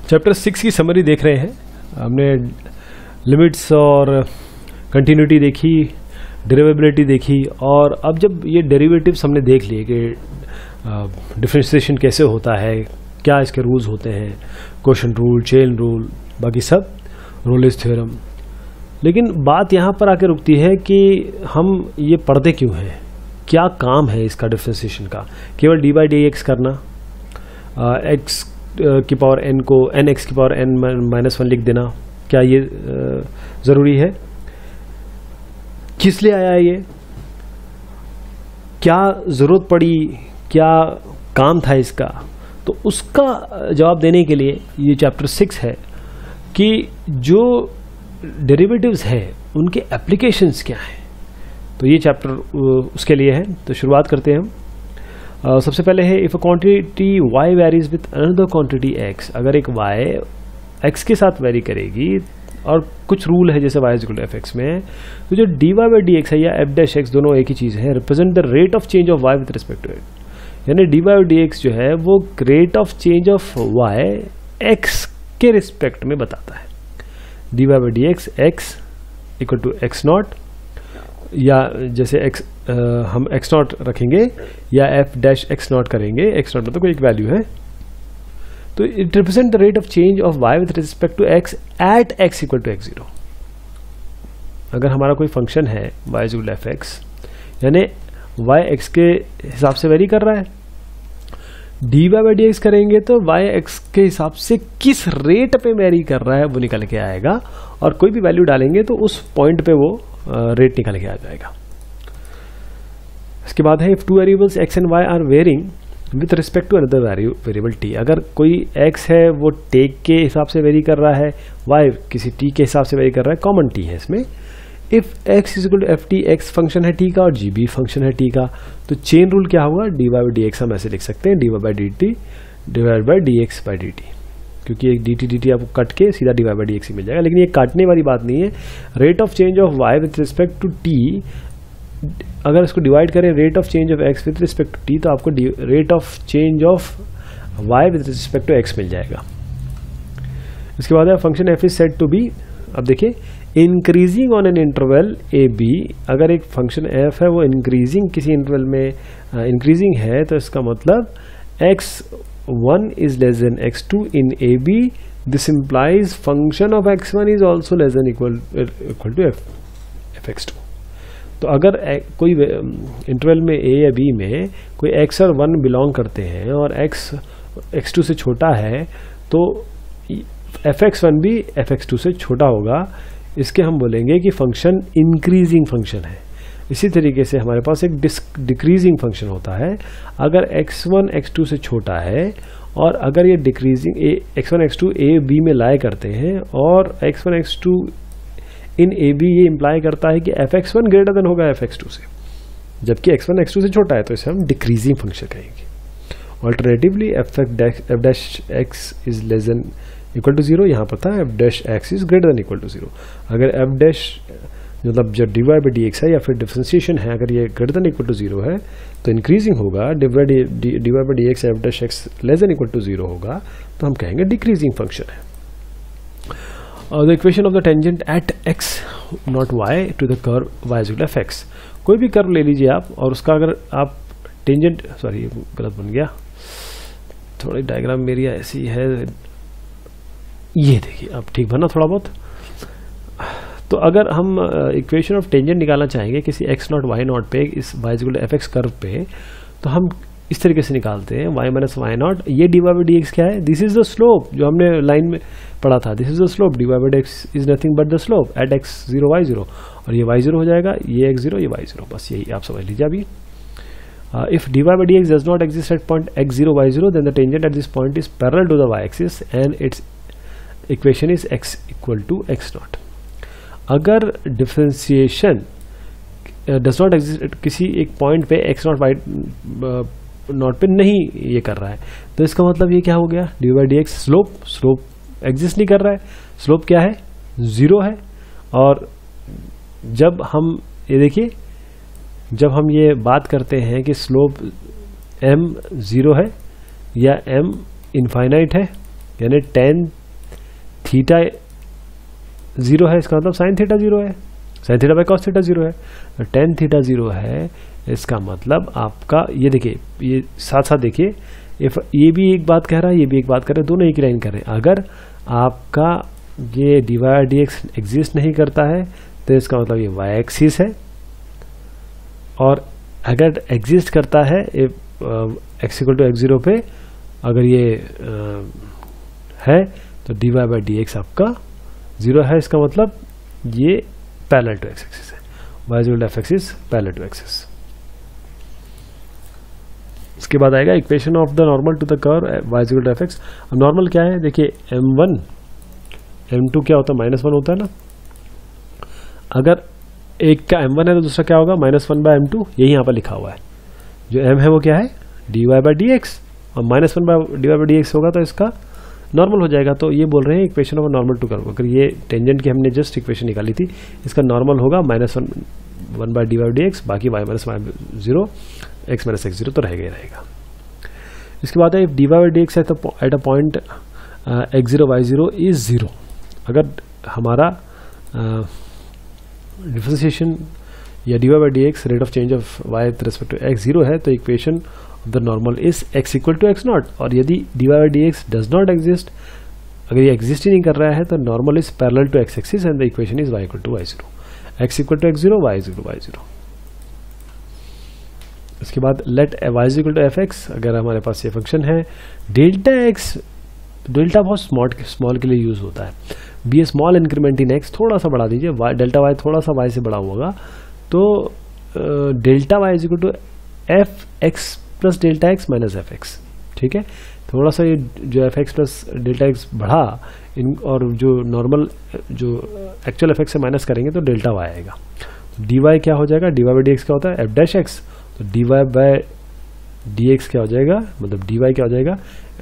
Chapter 6 की summary देख रहे हैं। हमने लिमिट्स और कंटिन्यूटी देखी, डेरिवेबिलिटी देखी, और अब जब ये डेरिवेटिव्स हमने देख लिए कि डिफरेंशिएशन कैसे होता है, क्या इसके रूल्स होते हैं, क्वोशिएंट रूल, चेन रूल, बाकी सब, रोलेस थ्योरम, लेकिन बात यहाँ पर आके रुकती है कि हम ये पढ़ते क्यों हैं, क्या काम है इसका डिफरेंशिएशन का। केवल डी बाई डी एक्स करना, एक्स की पावर एन को एन एक्स की पावर एन -1 लिख देना, क्या ये ज़रूरी है? किस लिए आया ये, क्या ज़रूरत पड़ी, क्या काम था इसका? तो उसका जवाब देने के लिए ये चैप्टर 6 है कि जो डेरिवेटिव्स हैं उनके एप्लीकेशंस क्या हैं। तो ये चैप्टर उसके लिए है। तो शुरुआत करते हैं हम। सबसे पहले है if a quantity y varies with another quantity x। अगर एक y x के साथ वेरी करेगी और कुछ रूल है जैसे y is equal to fx में, तो जो dy बाई डी एक्स है या f डैश x दोनों एक ही चीज़ है, represent the rate of change of y with respect to it. यानी dy बाई डी एक्स जो है वो rate of change of y x के रिस्पेक्ट में बताता है। dy by d x x equal to x not, या जैसे x हम x नॉट रखेंगे या f डैश x नॉट करेंगे, x नॉट मतलब कोई एक वैल्यू है, तो it represent the rate of change of y with respect to x at x equal to x0। अगर हमारा कोई फंक्शन है y is equal to fx, यानी y x के हिसाब से वेरी कर रहा है, dy बाई डी एक्स करेंगे तो y x के हिसाब से किस रेट पे वेरी कर रहा है वो निकल के आएगा, और कोई भी वैल्यू डालेंगे तो उस पॉइंट पे वो रेट निकल के आ जाएगा। इसके बाद है if two variables x and y are varying with respect to another variable t। अगर कोई x है वो टेक के हिसाब से वेरी कर रहा है, y किसी t के हिसाब से वेरी कर रहा है, कॉमन t है इसमें। If x is equal to f t, x function है t का और g भी फंक्शन है t का, तो चेन रूल क्या होगा, dy बाई डी एक्स हम ऐसे लिख सकते हैं, dy by d t divide by d x by d t, क्योंकि एक dt आपको कट के सीधा dy बाई डी एक्स ही मिल जाएगा। लेकिन ये काटने वाली बात नहीं है। Rate of change of y with respect to t, अगर इसको डिवाइड करें rate of change of x with respect to t, तो आपको rate of change of y with respect to x मिल जाएगा। इसके बाद है function f is said to be, अब देखिए increasing on an interval A B. अगर एक फंक्शन f है वो इंक्रीजिंग किसी इंटरवल में इंक्रीजिंग है, तो इसका मतलब x1 is less than x2 in AB. This implies function of x1 is also less than equal to fx2. तो अगर कोई इंटरवल में a या b में कोई x और 1 बिलोंग करते हैं और x x2 से छोटा है, तो fx1 भी fx2 से छोटा होगा। इसके हम बोलेंगे कि फंक्शन इंक्रीजिंग फंक्शन है। इसी तरीके से हमारे पास एक डिक्रीजिंग फंक्शन होता है। अगर x1 x2 से छोटा है और अगर ये decreasing x1 x2 a b में लाई करते हैं और x1 x2 in a b, ये इम्प्लाई करता है कि fx1 ग्रेटर देन होगा fx2 से, जबकि x1 x2 से छोटा है, तो इसे हम डिक्रीजिंग फंक्शन कहेंगे। Alternatively f dash x is less than equal to 0, यहाँ पर था f dash x is greater than equal to 0। अगर f डैश मतलब जब d y by d x है या फिर डिफरेंशिएशन है, अगर ये ग्रेटर देन इक्वल टू 0 है तो इंक्रीजिंग होगा, d y by d x f dash x less than equal to 0 होगा, तो हम कहेंगे डिक्रीजिंग फंक्शन है। The equation of the tangent at x not y to the curve y is equal to f x. कोई भी curve ले लीजिए आप, और उसका अगर आप टेंजेंट, सॉरी गलत बन गया, थोड़ी डायग्राम मेरी ऐसी है, ये देखिए अब ठीक बना थोड़ा बहुत। तो अगर हम इक्वेशन ऑफ टेंजेंट निकालना चाहेंगे किसी x नॉट y नॉट पे, इस y is equal to f x curve पे, तो हम इस तरीके से निकालते हैं y माइनस वाई नॉट। ये d y by d x क्या है, दिस इज द स्लोप, जो हमने लाइन में पढ़ा था, this is the slope, d y by d x is nothing but the slope at x0 y0, और ये y0 हो जाएगा, ये x0 ये y0, बस यही आप समझ लीजिए अभी। If d y by d x does not exist at point x0 y0, then the tangent at this point is parallel to the y axis and its equation is x equal to x not. अगर differentiation does not exist किसी एक point पे x not why not पे नहीं ये कर रहा है, तो इसका मतलब ये क्या हो गया, D by d x slope exist नहीं कर रहा है, स्लोप क्या है, 0 है। और जब हम ये देखिए, जब हम ये बात करते हैं कि स्लोप m 0 है या m इनफाइनाइट है, यानी tan थीटा 0 है, इसका मतलब साइन थीटा 0 है, sine theta by cos theta 0 है, तो टेन थीटा 0 है, इसका मतलब आपका ये देखिए, ये साथ साथ देखिए, ये भी एक बात कह रहा है, ये भी एक बात कह रहा है, दोनों एक ही लाइन कर रहे हैं। अगर आपका ये dy by d x exist नहीं करता है तो इसका मतलब ये y एक्सिस है, और अगर एग्जिस्ट करता है x इक्वल टू x0 पे, अगर ये है तो dy बाई डी एक्स आपका 0 है, इसका मतलब ये पैरेलल टू x एक्सिस है, y equal to f axis parallel to x axis. इसके बाद आएगा equation of the normal to the curve y equal to f(x). अब नॉर्मल क्या है, देखिए m1 m2 क्या होता है, -1 होता है ना। अगर एक का m1 है तो दूसरा क्या होगा, -1 बाय m2, यही यहाँ पर लिखा हुआ है। जो m है वो क्या है, dy बाई डी एक्स, और -1 by dy by d x होगा तो इसका नॉर्मल हो जाएगा। तो ये बोल रहे हैं equation of normal to curve, अगर ये टेंजेंट की हमने जस्ट इक्वेशन निकाली थी, इसका नॉर्मल होगा -1 by d by d x, बाकी y minus y0 x minus x0 तो रहेगा ही रहेगा। इसके बाद है dy by d x at a point x0 y0 is 0। अगर हमारा डिफरेंशिएशन या dy by d x rate of change of y with respect to x 0 है, तो equation of the normal is x equal to x not. और यदि dy by d x does not exist, अगर ये exist ही नहीं कर रहा है, तो normal is parallel to x axis and the equation is y equal to y0, x equal to x0, y equal to y0। इसके बाद let y equal to fx, अगर हमारे पास ये फंक्शन है डेल्टा x, डेल्टा बहुत small के लिए यूज होता है, be a small increment in x, थोड़ा सा बढ़ा दीजिए, डेल्टा y थोड़ा सा y से बड़ा होगा, तो delta y is equal to f x plus delta x minus f x. ठीक है, थोड़ा सा ये जो f x plus delta x बढ़ा इन, और जो नॉर्मल जो एक्चुअल एफ एक्स से माइनस करेंगे तो डेल्टा y आएगा। डी वाई क्या हो जाएगा, d y by d x क्या होता है, एफ डैश एक्स, तो d y by d x क्या हो जाएगा, मतलब डी वाई क्या हो जाएगा,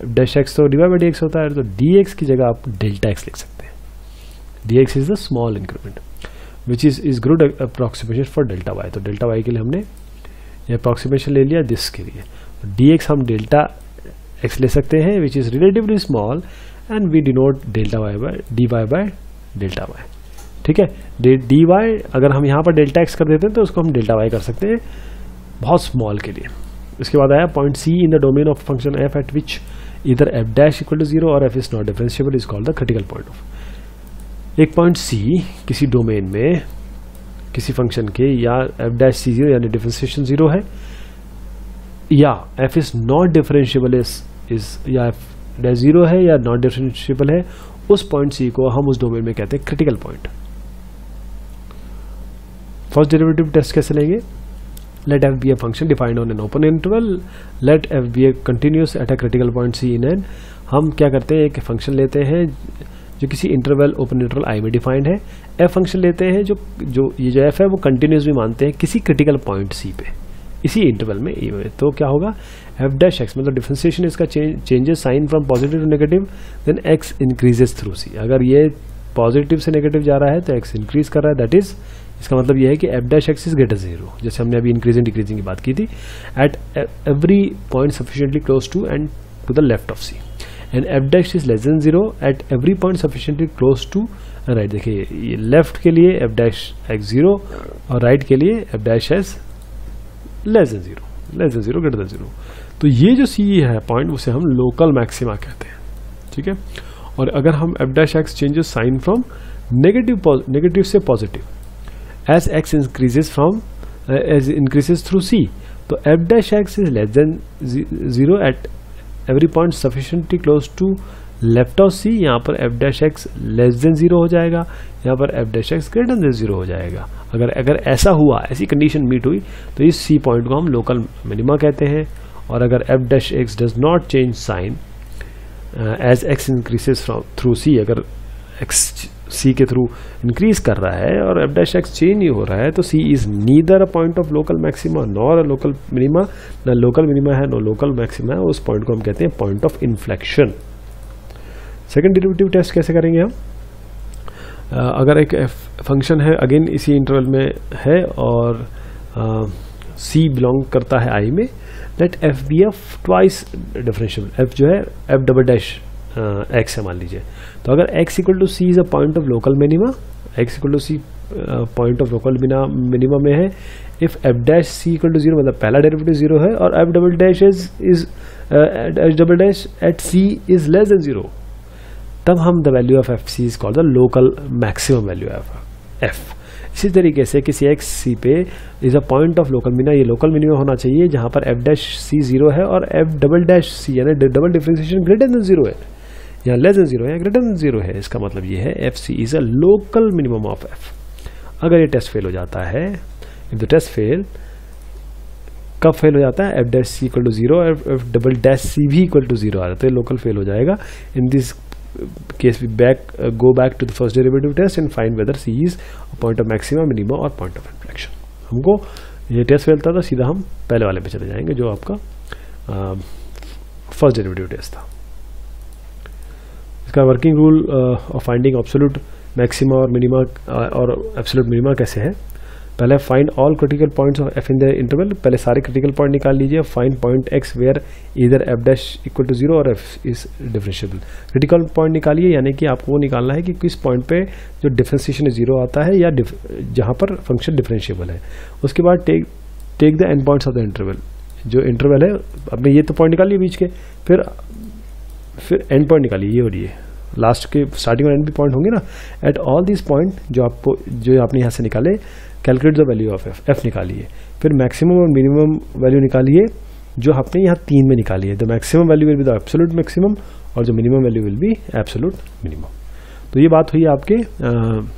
एफ डैश एक्स, तो d y by d x होता है, तो डी एक्स की जगह आप डेल्टा एक्स लिख सकते हैं। D x is the small increment which is good approximation for delta y. तो डेल्टा वाई के लिए हमने ये अप्रोक्सीमेशन ले लिया, दिस के लिए डी एक्स हम डेल्टा एक्स ले सकते हैं which is relatively small, and we denote delta y by d y by delta y. ठीक है, डी वाई अगर हम यहाँ पर डेल्टा एक्स कर देते हैं तो उसको हम डेल्टा वाई कर सकते हैं बहुत स्मॉल के लिए। इसके बाद आया point c in the domain of function f at which इधर एफ डैश इक्वल टू 0 और F is not differentiable is called the critical point of. एक पॉइंट सी किसी डोमेन में किसी फंक्शन के या एफ डैश सी 0 यानी डिफरेंशिएशन 0 है, या F is not differentiable is या एफ डैश 0 है या नॉट डिफरेंशिएबल है, उस पॉइंट सी को हम उस डोमेन में कहते हैं critical point. First derivative test कैसे लेंगे, let f be a function defined on an open interval, let f be a continuous at a critical point c in n। हम क्या करते हैं, एक फंक्शन लेते हैं जो किसी इंटरवल ओपन इंटरवल i में डिफाइंड है, f फंक्शन लेते हैं जो ये जो f है वो कंटिन्यूस भी मानते हैं किसी क्रिटिकल पॉइंट c पे, इसी इंटरवल में e में। तो क्या होगा, f डैश x मतलब डिफरेंशिएशन इसका changes sign from positive to negative, then x increases through c। अगर ये पॉजिटिव से नेगेटिव जा रहा है तो x इंक्रीज कर रहा है, दैट इज इसका मतलब यह है कि F dash x is greater 0, जैसे हमने अभी इंक्रीजिंग डिक्रीजिंग की बात की थी, at every point sufficiently close to and to the left of c, and f dash is less than 0 at every point sufficiently close to right. देखिए ये left के लिए एफ डैश एक्स 0 और right के लिए F dash S less than 0 greater than 0। तो ये जो सी है पॉइंट, उसे हम लोकल मैक्सिमा कहते हैं। ठीक है, और अगर हम f dash x changes sign from negative से positive as x increases through c, तो f dash x is less than 0 at every point sufficiently close to left of c। यहाँ पर f dash x less than 0 हो जाएगा, यहाँ पर f dash x greater than 0 हो जाएगा। अगर ऐसा हुआ, ऐसी कंडीशन मीट हुई तो इस c पॉइंट को हम लोकल मिनिमा कहते हैं। और अगर f dash x does not change sign as x increases through c, अगर x c के थ्रू इंक्रीज कर रहा है और एफ डैश एक्स चेंज नहीं हो रहा है, तो c is neither a point of local maxima nor a local minima, ना लोकल मिनिमा है नो लोकल मैक्सिमा है। उस पॉइंट को हम कहते हैं point of inflection. Second derivative test कैसे करेंगे हम, अगर एक फंक्शन है अगेन इसी इंटरवल में है और c बिलोंग करता है i में, let f be a twice differentiable, f जो है f डबल डैश एक्स है मान लीजिए, तो अगर x equal to c is a point of local minima, x equal to c point of local minima में है, if f dash C equal to zero, मतलब पहला डेरिवेटिव जीरो है, और f double dash is double dash at c is less than zero, तब हम the value of f C is called the local maximum value of f. इसी तरीके से किसी एक्स सी पे is a point of local minima, ये local minima होना चाहिए जहां पर एफ डैश सी जीरो है और एफ डबल डैश सी यानी double differentiation greater than zero है, या लेस देन जीरो है, ग्रेटर देन जीरो है। इसका मतलब ये है F C is a local minimum of F. अगर ये टेस्ट फेल हो जाता है, इफ द टेस्ट फेल, कब फेल हो जाता है, F dash C equal to zero, F double dash C भी इक्वल टू जीरो आ जाता है, लोकल फेल हो जाएगा। In this case we go back to the first derivative test and find whether c is a point of maxima, minima और point of inflection। हमको ये test fail था तो सीधा हम पहले वाले पे चले जाएंगे जो आपका फर्स्ट डेरिवेटिव टेस्ट था। इसका working rule of finding absolute maxima और मिनिमा और एब्सोल्यूट मिनिमा कैसे है। पहले find all critical points of F in the interval, पहले सारे क्रिटिकल पॉइंट निकाल लीजिए। फाइंड पॉइंट एक्स वेयर इधर F dash equal to zero और F is differentiable. Critical point निकालिए, यानी कि आपको वो निकालना है कि किस पॉइंट पे जो डिफरेंशिएशन जीरो आता है या जहां पर फंक्शन डिफरेंशिएबल है। उसके बाद take the end points of the interval, जो इंटरवल है आपने ये तो पॉइंट निकालिए बीच के, फिर एंड पॉइंट निकालिए, ये और ये लास्ट के स्टार्टिंग और एंड भी पॉइंट होंगे ना। एट ऑल दिस पॉइंट जो आपने यहाँ से निकाले, calculate the value of F निकालिए। फिर मैक्सिमम और मिनिमम वैल्यू निकालिए जो आपने यहाँ तीन में निकाली है। The maximum value will be the absolute maximum और जो minimum value will be absolute minimum. तो ये बात हुई आपके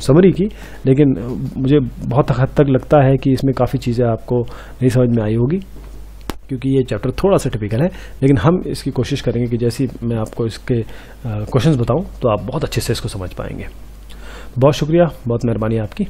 समरी की, लेकिन मुझे बहुत हद तक लगता है कि इसमें काफ़ी चीज़ें आपको नहीं समझ में आई होगी, क्योंकि ये चैप्टर थोड़ा सा टिपिकल है। लेकिन हम इसकी कोशिश करेंगे कि जैसी मैं आपको इसके क्वेश्चंस बताऊं तो आप बहुत अच्छे से इसको समझ पाएंगे। बहुत शुक्रिया, बहुत मेहरबानी आपकी।